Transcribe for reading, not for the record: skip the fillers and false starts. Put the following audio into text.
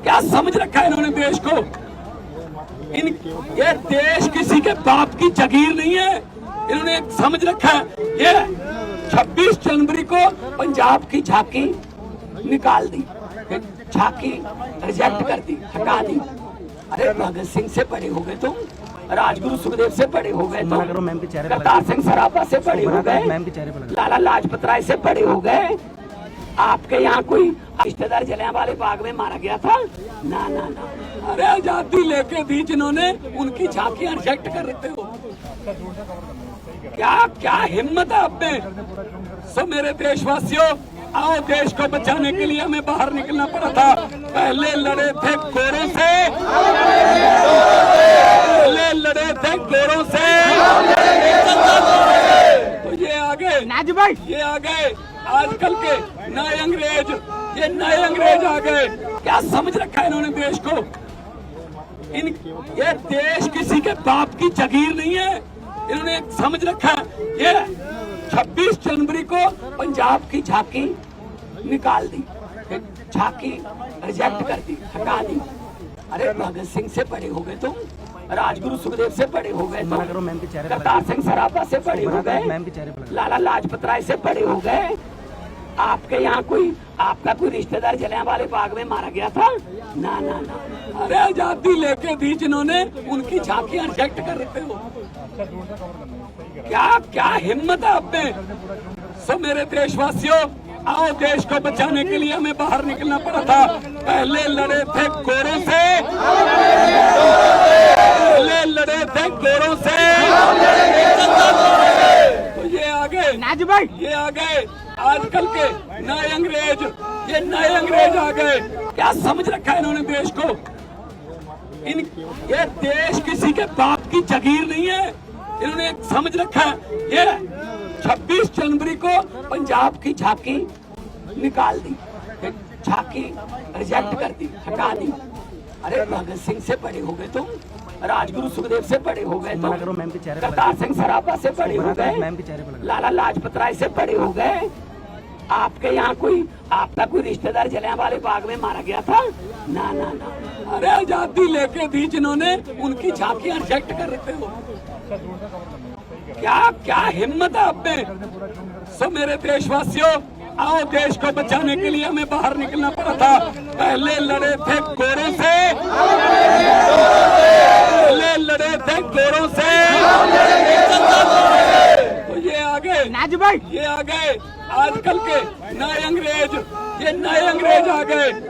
क्या समझ रखा है इन्होंने देश को? ये देश किसी के बाप की जागीर नहीं है। इन्होंने एक समझ रखा है, ये 26 जनवरी को पंजाब की झांकी निकाल दी, झांकी रिजेक्ट कर दी, हटा दी। अरे भगत सिंह से बड़े हो गए तुम, राजगुरु सुखदेव से बड़े हो गए तुम, करतार सिंह सराफा से बड़े हो गए, लाला लाजपत राय से बड़े हो गए। आपके यहाँ कोई रिश्तेदार जलियांवाले बाग में मारा गया था? ना ना ना। अरे आजादी लेके भी जिन्होंने उनकी झांकियां रिजेक्ट कर रहे हो, क्या क्या हिम्मत है आप में। सो मेरे देशवासियों, आओ, देश को बचाने के लिए हमें बाहर निकलना पड़ा था। पहले लड़े थे गोरों से, पहले लड़े थे गोरों से, तो ये आ गए नाज भाई, ये आ गए आजकल के नए अंग्रेज, ये नए अंग्रेज आ गए। क्या समझ रखा है इन्होंने देश को? ये देश किसी के बाप की जागीर नहीं है। इन्होंने एक समझ रखा है, ये 26 जनवरी को पंजाब की झांकी निकाल दी, झांकी रिजेक्ट कर दी, हटा दी। अरे भगत सिंह से बड़े हो गए तुम, राजगुरु सुखदेव से बड़े हो गए तुम, करतार सिंह सराफा से बड़े हो गए, लाला लाजपत राय से बड़े हो गए। आपके यहाँ कोई आपका कोई रिश्तेदार जलियांवाले बाग में मारा गया था? ना ना ना। अरे आजादी लेके भी जिन्होंने उनकी झांकियां रिजेक्ट कर रहे हो, क्या क्या हिम्मत है आप में। सो मेरे देशवासियों, आओ, देश को बचाने के लिए हमें बाहर निकलना पड़ा था। पहले लड़े थे गोरों से, पहले लड़े थे गोरों से, तो ये आ गए नाज भाई, ये आ गए आजकल के नए अंग्रेज, ये नए अंग्रेज आ गए। क्या समझ रखा है इन्होंने देश को? ये देश किसी के बाप की जागीर नहीं है। इन्होंने एक समझ रखा है, ये 26 जनवरी को पंजाब की झांकी निकाल दी, झांकी रिजेक्ट कर दी, हटा दी। अरे भगत सिंह से बड़े हो गए तुम, राजगुरु सुखदेव से बड़े हो गए तुम, करतार सिंह सराफा से बड़े हो गए, लाला लाजपत राय से बड़े हो गए। आपके यहाँ कोई आपका कोई रिश्तेदार जलियांवाले बाग में मारा गया था? ना ना ना। अरे आजादी लेके भी जिन्होंने उनकी झांकियां रिजेक्ट कर रहे हो, क्या क्या हिम्मत है आप में। सो मेरे देशवासियों, आओ, देश को बचाने के लिए हमें बाहर निकलना पड़ा था। पहले लड़े थे गोरों से, पहले लड़े थे गोरों से, तो ये आ गए नाज भाई, ये आ गए आजकल के नए अंग्रेज, ये नए अंग्रेज आ गए।